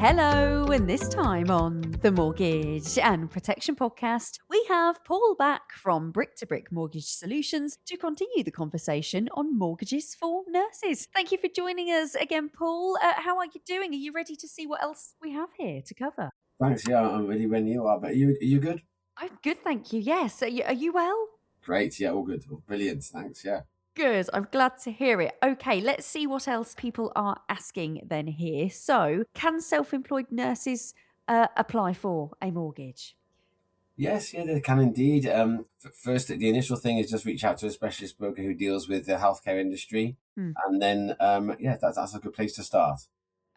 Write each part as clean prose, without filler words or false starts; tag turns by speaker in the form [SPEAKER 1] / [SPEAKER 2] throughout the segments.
[SPEAKER 1] Hello, and this time on the Mortgage and Protection Podcast, we have Paul back from Brick to Brick Mortgage Solutions to continue the conversation on mortgages for nurses. Thank you for joining us again, Paul. How are you doing? Are you ready to see what else we have here to cover?
[SPEAKER 2] Thanks. Yeah, I'm ready when you are. But are you good?
[SPEAKER 1] I'm good, thank you. Yes. Are you well?
[SPEAKER 2] Great. Yeah, all good. Oh, brilliant. Thanks. Yeah.
[SPEAKER 1] Good. I'm glad to hear it. Okay, let's see what else people are asking then here. So, can self employed nurses apply for a mortgage?
[SPEAKER 2] Yes, yeah, they can indeed. First, the initial thing is just reach out to a specialist broker who deals with the healthcare industry,
[SPEAKER 1] Hmm.
[SPEAKER 2] and then yeah, that's a good place to start.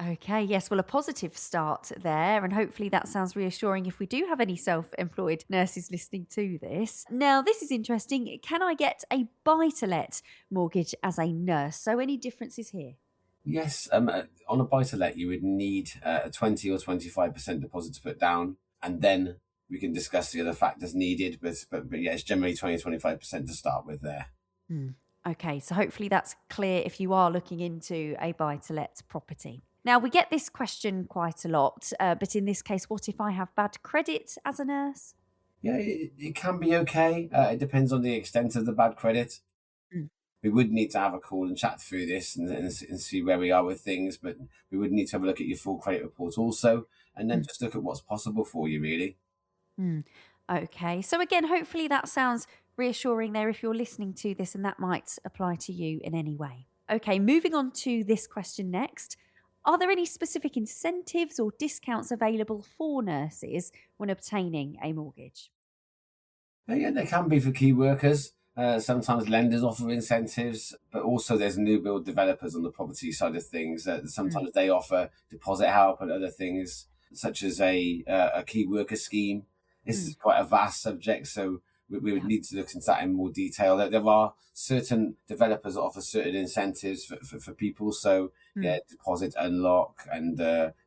[SPEAKER 1] Okay, yes. Well, a positive start there, and hopefully that sounds reassuring if we do have any self employed nurses listening to this. Now, this is interesting. Can I get a buy to let mortgage as a nurse? So, any differences here?
[SPEAKER 2] Yes, on a buy to let, you would need a 20 or 25% deposit to put down, and then we can discuss the other factors needed. But yeah, it's generally 20-25% to start with there.
[SPEAKER 1] Hmm. Okay, so hopefully that's clear if you are looking into a buy to let property. Now, we get this question quite a lot, but in this case, what if I have bad credit as a nurse?
[SPEAKER 2] Yeah, it can be okay. It depends on the extent of the bad credit.
[SPEAKER 1] Mm.
[SPEAKER 2] We would need to have a call and chat through this and see where we are with things, but we would need to have a look at your full credit report also, and then
[SPEAKER 1] Mm.
[SPEAKER 2] just look at what's possible for you, really.
[SPEAKER 1] Mm. Okay, so again, hopefully that sounds reassuring there if you're listening to this and that might apply to you in any way. Okay, moving on to this question next. Are there any specific incentives or discounts available for nurses when obtaining a mortgage?
[SPEAKER 2] Yeah, there can be for key workers. Sometimes lenders offer incentives, but also there's new build developers on the property side of things.
[SPEAKER 1] Mm.
[SPEAKER 2] Sometimes they offer deposit help and other things, such as a key worker scheme. This is
[SPEAKER 1] Mm.
[SPEAKER 2] quite a vast subject, so we would
[SPEAKER 1] Yeah.
[SPEAKER 2] need to look into that in more detail. There are certain developers that offer certain incentives for people. So yeah,
[SPEAKER 1] Mm.
[SPEAKER 2] deposit unlock and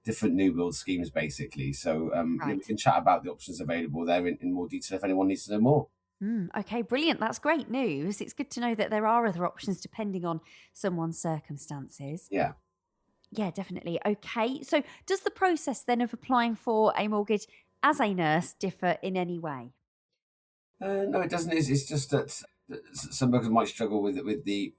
[SPEAKER 2] different new build schemes, basically. So yeah, we
[SPEAKER 1] Right.
[SPEAKER 2] can chat about the options available there in more detail if anyone needs to know more.
[SPEAKER 1] Okay, brilliant. That's great news. It's good to know that there are other options depending on someone's circumstances.
[SPEAKER 2] Yeah.
[SPEAKER 1] Yeah, definitely. Okay, so does the process then of applying for a mortgage as a nurse differ in any way?
[SPEAKER 2] No, it doesn't. It's just that some brokers might struggle with the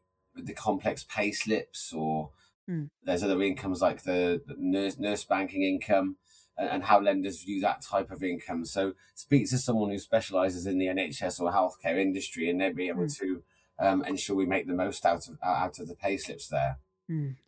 [SPEAKER 2] complex pay slips, or
[SPEAKER 1] Hmm.
[SPEAKER 2] there's other incomes like the nurse banking income, and how lenders view that type of income. So speak to someone who specialises in the NHS or healthcare industry, and they'll be able
[SPEAKER 1] Mm.
[SPEAKER 2] to ensure we make the most out of the pay slips there.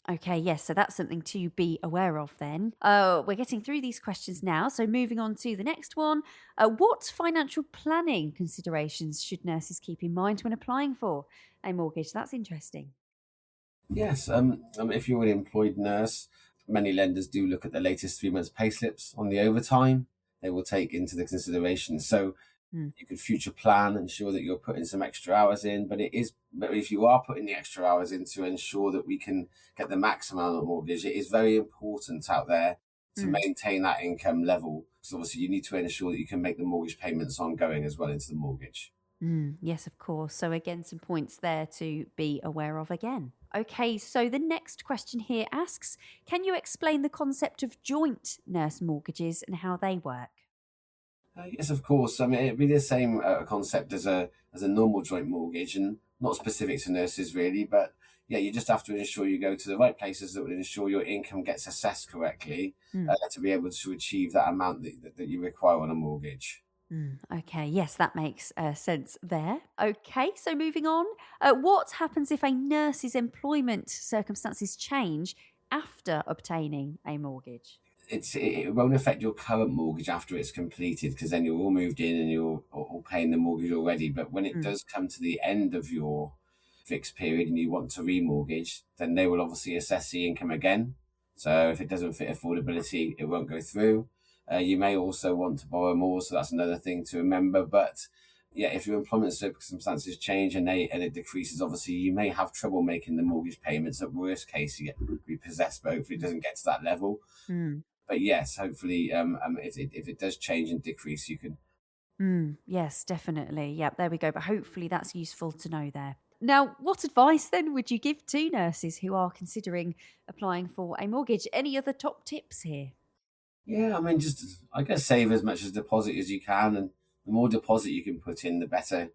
[SPEAKER 1] Okay, yes, so that's something to be aware of then. We're getting through these questions now, so moving on to the next one. What financial planning considerations should nurses keep in mind when applying for a mortgage? That's interesting.
[SPEAKER 2] Yes, if you're an employed nurse, many lenders do look at the latest 3 months pay slips on the overtime. They will take into the consideration. So
[SPEAKER 1] Mm.
[SPEAKER 2] you could future plan, ensure that you're putting some extra hours in. But if you are putting the extra hours in to ensure that we can get the maximum on the mortgage, it is very important out there to
[SPEAKER 1] Mm.
[SPEAKER 2] maintain that income level. So obviously you need to ensure that you can make the mortgage payments ongoing as well into the mortgage.
[SPEAKER 1] Yes, of course. So, again, some points there to be aware of again. Okay, so the next question here asks, can you explain the concept of joint nurse mortgages and how they work?
[SPEAKER 2] Yes, of course. I mean, it'd be the same concept as a normal joint mortgage, and not specific to nurses really. But yeah, you just have to ensure you go to the right places that would ensure your income gets assessed correctly
[SPEAKER 1] Mm.
[SPEAKER 2] to be able to achieve that amount that you require on a mortgage.
[SPEAKER 1] Okay, yes, that makes sense there. Okay, so moving on. What happens if a nurse's employment circumstances change after obtaining a mortgage?
[SPEAKER 2] It won't affect your current mortgage after it's completed because then you're all moved in and you're all paying the mortgage already. But when it
[SPEAKER 1] Mm.
[SPEAKER 2] does come to the end of your fixed period and you want to remortgage, then they will obviously assess the income again. So if it doesn't fit affordability, it won't go through. You may also want to borrow more, so that's another thing to remember. But yeah, if your employment circumstances change and it decreases, obviously you may have trouble making the mortgage payments. At worst case, you get repossessed, but hopefully it doesn't get to that level.
[SPEAKER 1] Mm.
[SPEAKER 2] But yes, hopefully, if it does change and decrease, you can.
[SPEAKER 1] Yes, definitely. Yep, there we go. But hopefully that's useful to know there. Now, what advice then would you give to nurses who are considering applying for a mortgage? Any other top tips here?
[SPEAKER 2] Yeah, I mean, just I guess save as much as deposit as you can, and the more deposit you can put in, the better,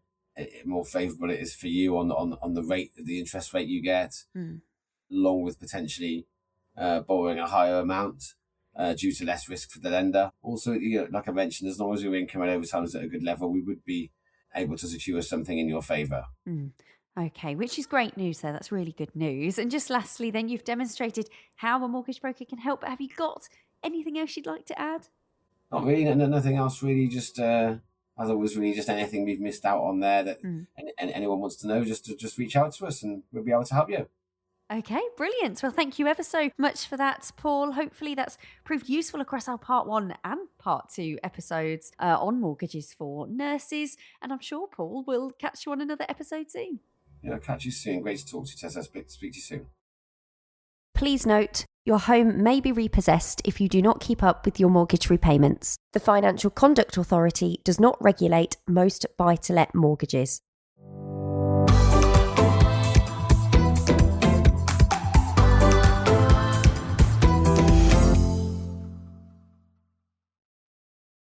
[SPEAKER 2] more favourable it is for you on the rate, the interest rate you get,
[SPEAKER 1] Mm.
[SPEAKER 2] along with potentially borrowing a higher amount due to less risk for the lender. Also, like I mentioned, as long as your income and overtime is at a good level, we would be able to secure something in your favour.
[SPEAKER 1] Mm. Okay, which is great news there. That's really good news. And just lastly, then you've demonstrated how a mortgage broker can help. Have you got anything else you'd like to add?
[SPEAKER 2] Not really, nothing else really. Just as always, really, just anything we've missed out on there that
[SPEAKER 1] Mm.
[SPEAKER 2] anyone wants to know, just reach out to us and we'll be able to help you.
[SPEAKER 1] Okay, brilliant. Well, thank you ever so much for that, Paul. Hopefully, that's proved useful across our part 1 and part 2 episodes on mortgages for nurses. And I'm sure, Paul, we'll catch you on another episode soon.
[SPEAKER 2] Catch you soon. Great to talk to you, Tessa. Speak to you soon.
[SPEAKER 1] Please note, your home may be repossessed if you do not keep up with your mortgage repayments. The Financial Conduct Authority does not regulate most buy-to-let mortgages.